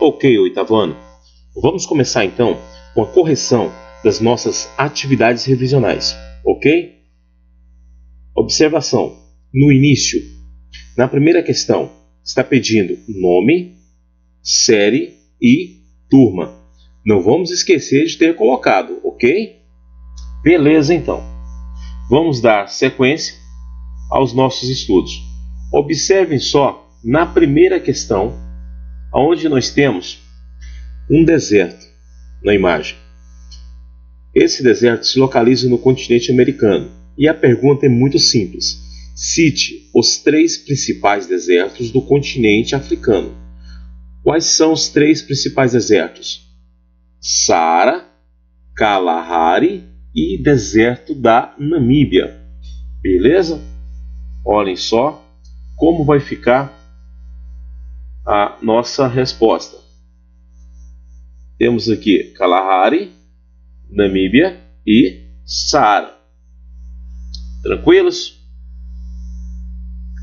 Ok, oitavo ano. Vamos começar então com a correção das nossas atividades revisionais, ok? Observação. No início, na primeira questão, está pedindo nome, série e turma. Não vamos esquecer de ter colocado, ok? Beleza, então. Vamos dar sequência aos nossos estudos. Observem só na primeira questão, onde nós temos um deserto na imagem. Esse deserto se localiza no continente americano e a pergunta é muito simples. Cite os 3 principais desertos do continente africano. Quais são os 3 principais desertos? Saara, Kalahari e deserto da Namíbia. Beleza? Olhem só como vai ficar a nossa resposta. Temos aqui Kalahari, Namíbia e Saara. Tranquilos?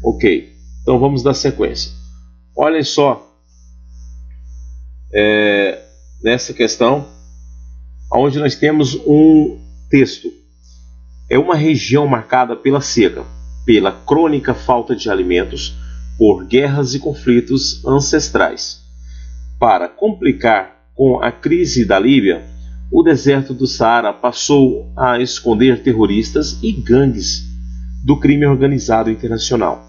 Ok, então vamos dar sequência. Olhem só nessa questão, onde nós temos um texto. É uma região marcada pela seca, pela crônica falta de alimentos, por guerras e conflitos ancestrais. Para complicar com a crise da Líbia, o deserto do Saara passou a esconder terroristas e gangues do crime organizado internacional.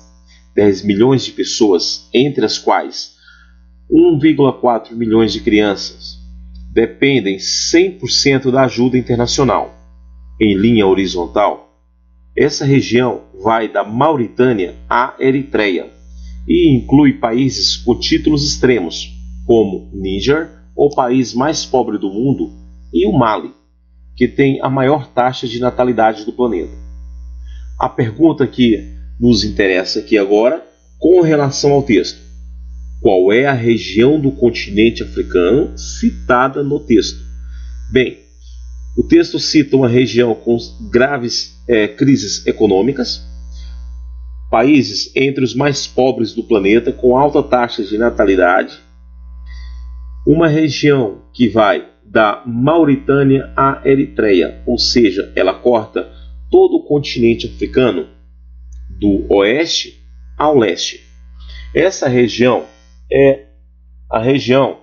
10 milhões de pessoas, entre as quais 1,4 milhões de crianças, dependem 100% da ajuda internacional. Em linha horizontal, essa região vai da Mauritânia à Eritreia e inclui países com títulos extremos, como Níger, o país mais pobre do mundo, e o Mali, que tem a maior taxa de natalidade do planeta. A pergunta que nos interessa aqui agora, com relação ao texto: qual é a região do continente africano citada no texto? Bem, o texto cita uma região com graves crises econômicas, países entre os mais pobres do planeta com alta taxa de natalidade, uma região que vai da Mauritânia à Eritreia, ou seja, ela corta todo o continente africano do oeste ao leste. Essa região é a região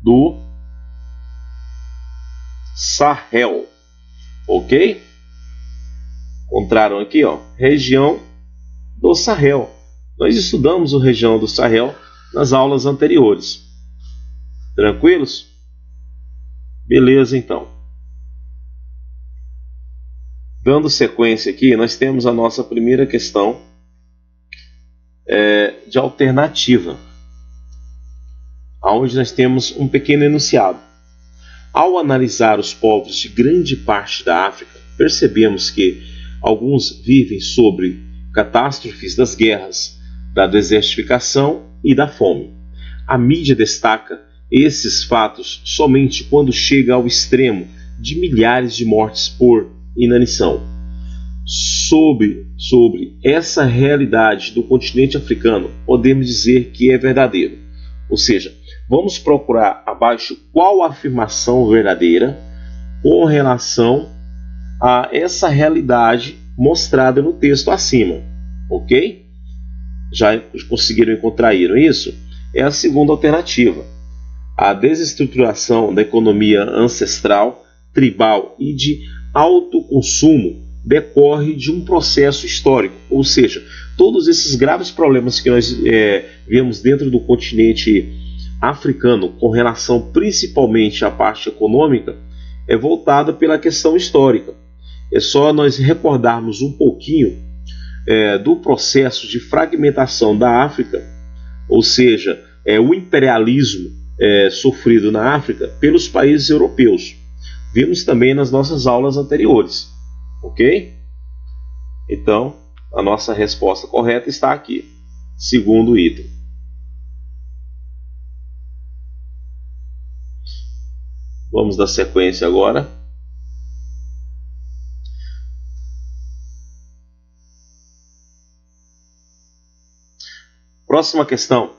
do Sahel, ok? Encontraram aqui, ó, região do Sahel. Nós estudamos a região do Sahel nas aulas anteriores. Tranquilos? Beleza, então. Dando sequência aqui, nós temos a nossa primeira questão de alternativa, onde nós temos um pequeno enunciado. Ao analisar os povos de grande parte da África, percebemos que alguns vivem sobre catástrofes das guerras, da desertificação e da fome. A mídia destaca esses fatos somente quando chega ao extremo de milhares de mortes por inanição. Sobre essa realidade do continente africano, podemos dizer que é verdadeiro. Ou seja, vamos procurar abaixo qual a afirmação verdadeira com relação a essa realidade mostrada no texto acima. Ok? Já conseguiram encontrar isso? É a segunda alternativa. A desestruturação da economia ancestral, tribal e de alto consumo decorre de um processo histórico, ou seja, todos esses graves problemas que nós vemos dentro do continente africano com relação principalmente à parte econômica é voltada pela questão histórica. É só nós recordarmos um pouquinho do processo de fragmentação da África, ou seja, o imperialismo sofrido na África pelos países europeus. Vimos também nas nossas aulas anteriores, ok? Então, a nossa resposta correta está aqui, segundo item. Vamos dar sequência agora. Próxima questão.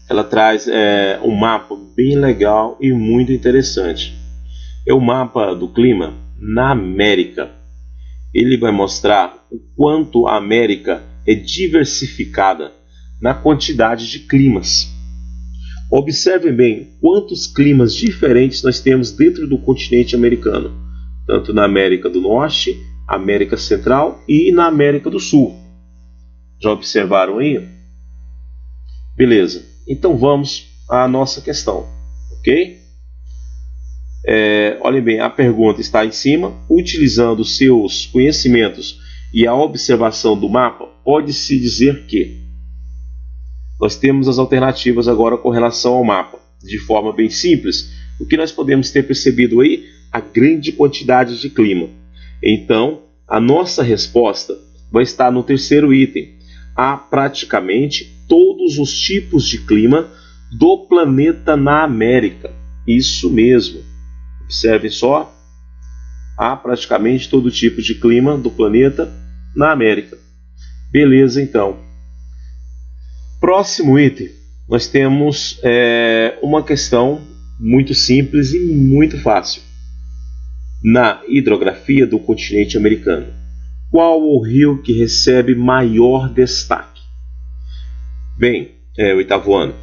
ela traz um mapa bem legal e muito interessante. É o mapa do clima na América. Ele vai mostrar o quanto a América é diversificada na quantidade de climas. Observem bem quantos climas diferentes nós temos dentro do continente americano, tanto na América do Norte, América Central e na América do Sul. Já observaram aí? Beleza, então vamos à nossa questão, ok? Olhem bem, a pergunta está em cima. Utilizando seus conhecimentos e a observação do mapa, pode-se dizer que nós temos as alternativas agora com relação ao mapa. De forma bem simples, o que nós podemos ter percebido aí? A grande quantidade de clima. Então, a nossa resposta vai estar no terceiro item. Há praticamente todos os tipos de clima do planeta na América. Isso mesmo. Observem só. Há praticamente todo tipo de clima do planeta na América. Beleza, então. Próximo item, nós temos uma questão muito simples e muito fácil. Na hidrografia do continente americano, qual o rio que recebe maior destaque? Bem, oitavo ano.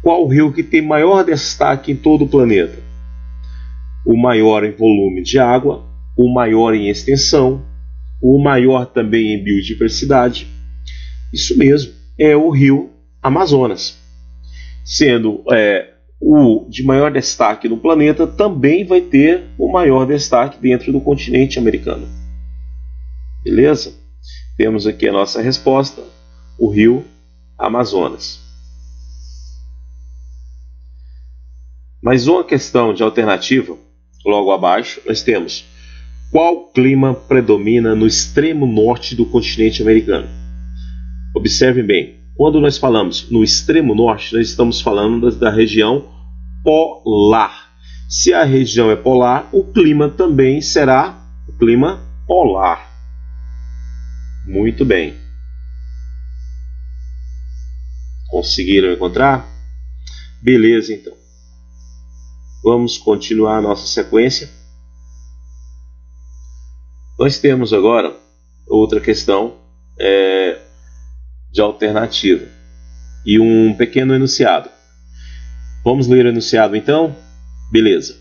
Qual o rio que tem maior destaque em todo o planeta? O maior em volume de água, o maior em extensão, o maior também em biodiversidade. Isso mesmo, é o rio Amazonas. Sendo o de maior destaque no planeta, também vai ter o maior destaque dentro do continente americano. Beleza? Temos aqui a nossa resposta, o rio Amazonas. Mais uma questão de alternativa, logo abaixo, nós temos: qual clima predomina no extremo norte do continente americano? Observem bem, quando nós falamos no extremo norte, nós estamos falando da região polar. Se a região é polar, o clima também será o clima polar. Muito bem. Conseguiram encontrar? Beleza, então. Vamos continuar a nossa sequência. Nós temos agora outra questão de alternativa e um pequeno enunciado. Vamos ler o enunciado então? Beleza.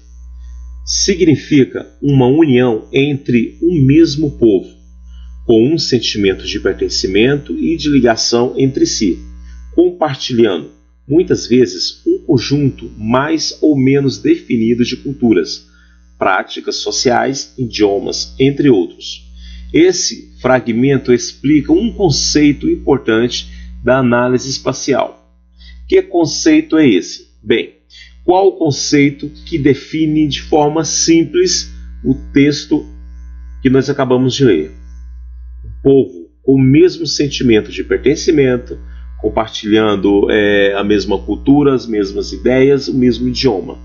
Significa uma união entre um mesmo povo, com um sentimento de pertencimento e de ligação entre si, compartilhando, muitas vezes, um conjunto mais ou menos definido de culturas, práticas sociais, idiomas, entre outros. Esse fragmento explica um conceito importante da análise espacial. Que conceito é esse? Bem, qual o conceito que define de forma simples o texto que nós acabamos de ler? Um povo com o mesmo sentimento de pertencimento, compartilhando a mesma cultura, as mesmas ideias, o mesmo idioma.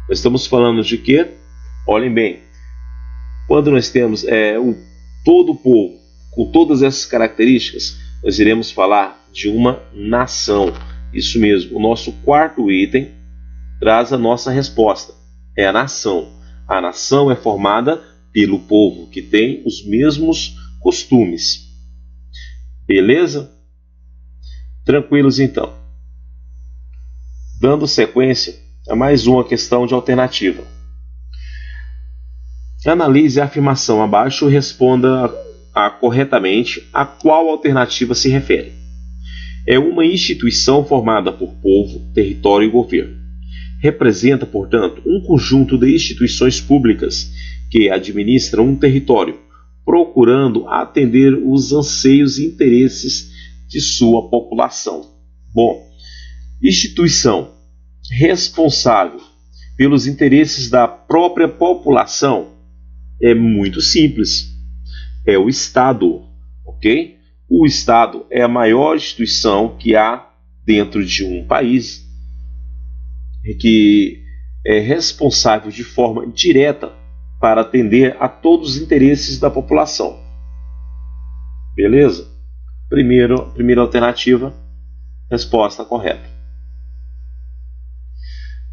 Nós estamos falando de quê? Olhem bem, quando nós temos todo o povo com todas essas características, nós iremos falar de uma nação. Isso mesmo, o nosso quarto item traz a nossa resposta. É a nação. A nação é formada pelo povo que tem os mesmos costumes. Beleza? Tranquilos então. Dando sequência a mais uma questão de alternativa. Analise a afirmação abaixo e responda corretamente a qual alternativa se refere. É uma instituição formada por povo, território e governo. Representa, portanto, um conjunto de instituições públicas que administram um território, procurando atender os anseios e interesses de sua população. Bom, instituição responsável pelos interesses da própria população é muito simples. É o Estado, ok? O Estado é a maior instituição que há dentro de um país, que é responsável de forma direta para atender a todos os interesses da população. Beleza? Primeira alternativa, resposta correta.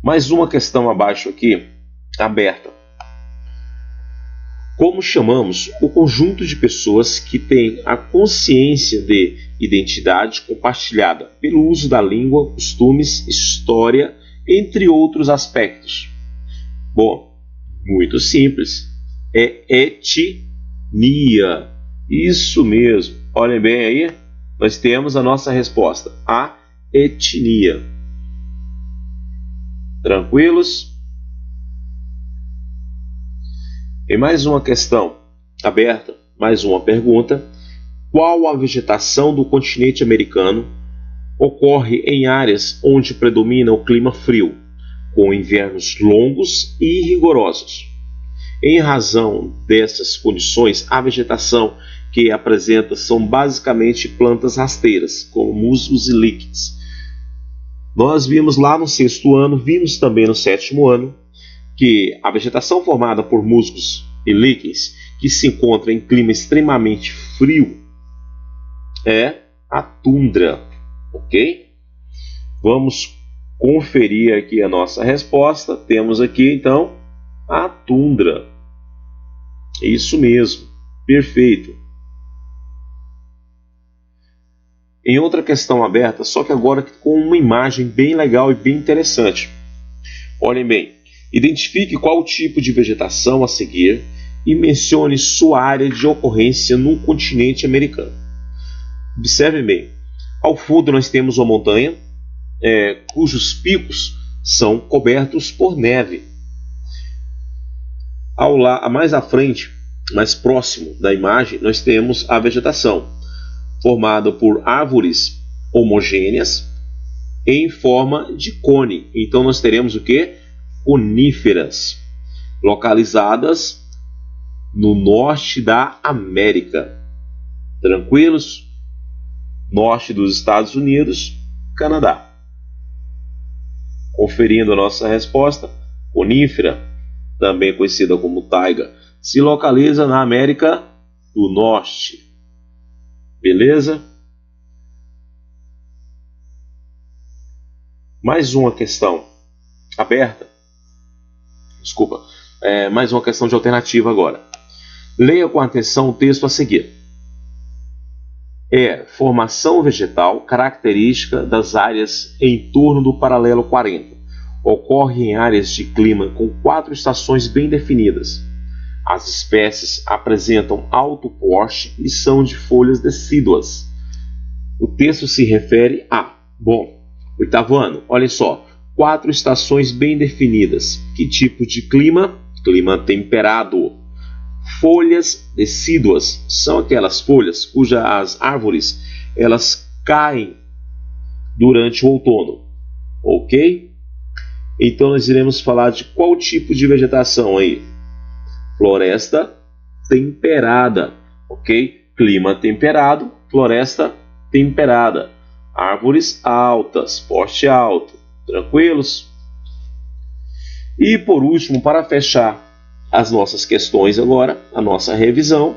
Mais uma questão abaixo aqui, aberta. Como chamamos o conjunto de pessoas que têm a consciência de identidade compartilhada pelo uso da língua, costumes, história, entre outros aspectos? Bom, muito simples. É etnia. Isso mesmo. Olhem bem aí, nós temos a nossa resposta. A etnia. Tranquilos? E mais uma questão aberta, mais uma pergunta. Qual a vegetação do continente americano ocorre em áreas onde predomina o clima frio, com invernos longos e rigorosos? Em razão dessas condições, a vegetação que apresenta são basicamente plantas rasteiras, como musgos e líquens. Nós vimos lá no sexto ano, vimos também no sétimo ano, que a vegetação formada por musgos e líquens, que se encontra em clima extremamente frio, é a tundra, ok? Vamos conferir aqui a nossa resposta. Temos aqui então a tundra. Isso mesmo, perfeito. Em outra questão aberta, só que agora com uma imagem bem legal e bem interessante. Olhem bem, identifique qual tipo de vegetação a seguir e mencione sua área de ocorrência no continente americano. Observem bem, ao fundo nós temos uma montanha cujos picos são cobertos por neve. Mais à frente, mais próximo da imagem, nós temos a vegetação, formada por árvores homogêneas em forma de cone. Então nós teremos o que? Coníferas, localizadas no norte da América. Tranquilos? Norte dos Estados Unidos, Canadá. Conferindo a nossa resposta, conífera, também conhecida como taiga, se localiza na América do Norte. Beleza? Mais uma questão aberta. Desculpa. Mais uma questão de alternativa agora. Leia com atenção o texto a seguir. Formação vegetal característica das áreas em torno do paralelo 40. Ocorre em áreas de clima com 4 estações bem definidas. As espécies apresentam alto porte e são de folhas decíduas. O texto se refere a... oitavo ano, olhem só. 4 estações bem definidas. Que tipo de clima? Clima temperado. Folhas decíduas são aquelas folhas cujas árvores elas caem durante o outono. Ok? Então nós iremos falar de qual tipo de vegetação aí? Floresta temperada, ok? Clima temperado, floresta temperada. Árvores altas, porte alto, tranquilos? E por último, para fechar as nossas questões agora, a nossa revisão,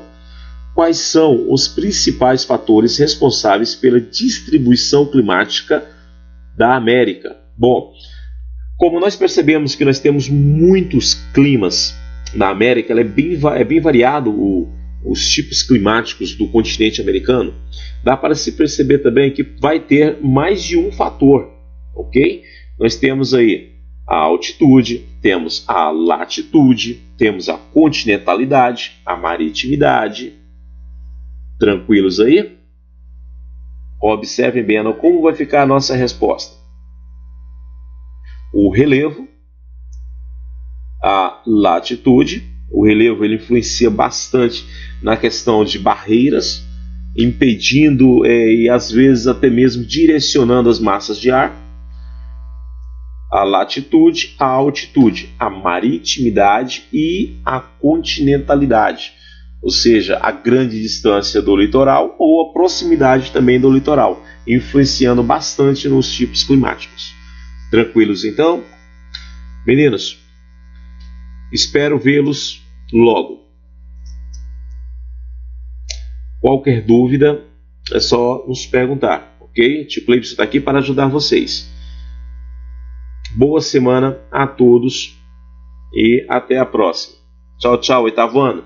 quais são os principais fatores responsáveis pela distribuição climática da América? Bom, como nós percebemos que nós temos muitos climas na América, é bem variado os tipos climáticos do continente americano, dá para se perceber também que vai ter mais de um fator, ok? Nós temos aí a altitude, temos a latitude, temos a continentalidade, a maritimidade. Tranquilos aí? Observem bem como vai ficar a nossa resposta. O relevo, a latitude, o relevo ele influencia bastante na questão de barreiras, impedindo e às vezes até mesmo direcionando as massas de ar. A latitude, a altitude, a maritimidade e a continentalidade, ou seja, a grande distância do litoral ou a proximidade também do litoral, influenciando bastante nos tipos climáticos. Tranquilos então? Meninos, espero vê-los logo. Qualquer dúvida é só nos perguntar, ok? Tio Cleibson está aqui para ajudar vocês. Boa semana a todos e até a próxima. Tchau, tchau, oitavo ano.